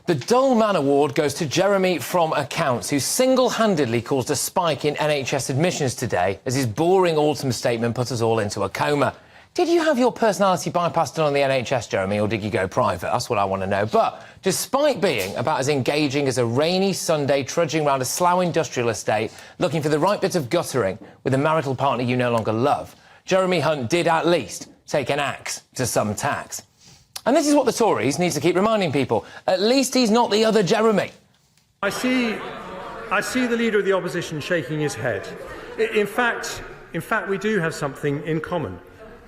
The Dull Man Award goes to Jeremy from Accounts, who single-handedly caused a spike in NHS admissions today as his boring autumn statement put us all into a coma. Did you have your personality bypassed on the NHS, Jeremy, or did you go private? That's what I want to know. But despite being about as engaging as a rainy Sunday trudging around a Slough industrial estate looking for the right bit of guttering with a marital partner you no longer love, Jeremy Hunt did at least take an axe to some tax. And this is what the Tories need to keep reminding people. At least he's not the other Jeremy. I see the Leader of the Opposition shaking his head. In fact, we do have something in common.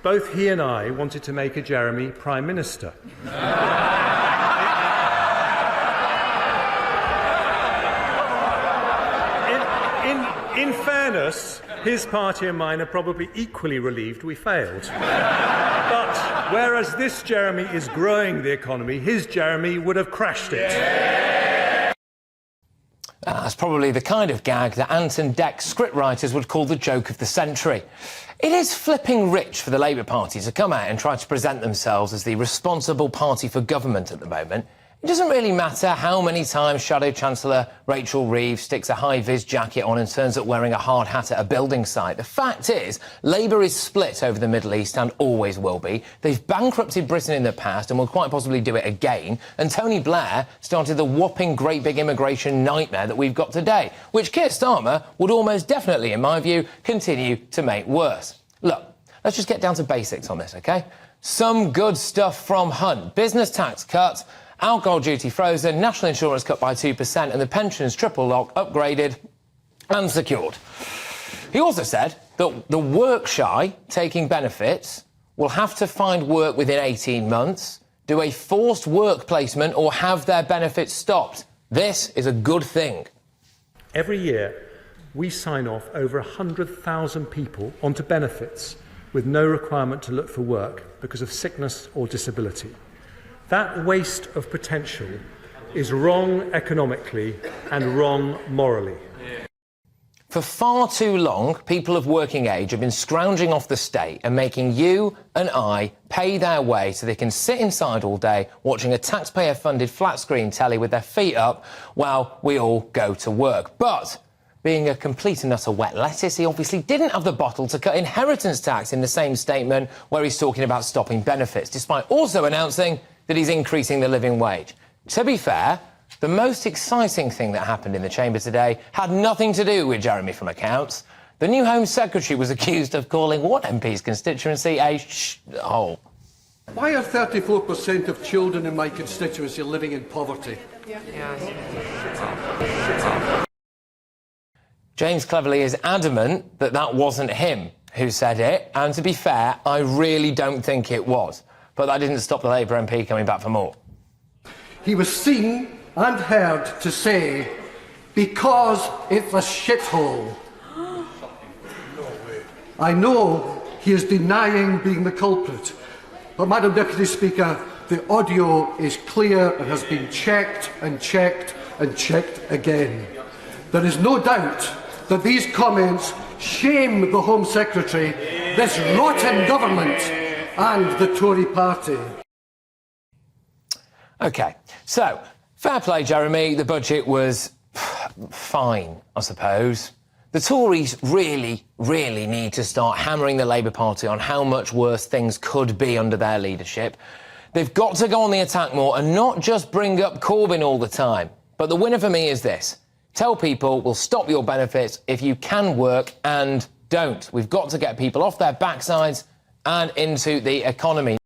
Both he and I wanted to make a Jeremy Prime Minister. In fairness, his party and mine are probably equally relieved we failed. But whereas this Jeremy is growing the economy, his Jeremy would have crashed it. That's probably the kind of gag that Ant and Dec scriptwriters would call the joke of the century. It is flipping rich for the Labour Party to come out and try to present themselves as the responsible party for government at the moment. It doesn't really matter how many times Shadow Chancellor Rachel Reeves sticks a high-vis jacket on and turns up wearing a hard hat at a building site. The fact is, Labour is split over the Middle East and always will be. They've bankrupted Britain in the past and will quite possibly do it again. And Tony Blair started the whopping great big immigration nightmare that we've got today, which Keir Starmer would almost definitely, in my view, continue to make worse. Look, let's just get down to basics on this, OK? Some good stuff from Hunt. Business tax cuts, alcohol duty frozen, national insurance cut by 2% and the pensions triple lock upgraded and secured. He also said that the work-shy taking benefits will have to find work within 18 months, do a forced work placement or have their benefits stopped. This is a good thing. Every year, we sign off over 100,000 people onto benefits with no requirement to look for work because of sickness or disability. That waste of potential is wrong economically and wrong morally. For far too long, people of working age have been scrounging off the state and making you and I pay their way so they can sit inside all day watching a taxpayer-funded flat-screen telly with their feet up while we all go to work. But being a complete and utter wet lettuce, he obviously didn't have the bottle to cut inheritance tax in the same statement where he's talking about stopping benefits, despite also announcing that he's increasing the living wage. To be fair, the most exciting thing that happened in the chamber today had nothing to do with Jeremy from Accounts. The new Home Secretary was accused of calling one MP's constituency a hole. Why are 34% of children in my constituency living in poverty? James Cleverly is adamant that that wasn't him who said it, and to be fair, I really don't think it was. But that didn't stop the Labour MP coming back for more. He was seen and heard to say, because it's a shithole. I know he is denying being the culprit, but, Madam Deputy Speaker, the audio is clear and has been checked and checked and checked again. There is no doubt that these comments shame the Home Secretary, this rotten government and the Tory party. OK, so, fair play, Jeremy. The budget was fine, I suppose. The Tories really, really need to start hammering the Labour Party on how much worse things could be under their leadership. They've got to go on the attack more and not just bring up Corbyn all the time. But the winner for me is this. Tell people we'll stop your benefits if you can work and don't. We've got to get people off their backsides and into the economy.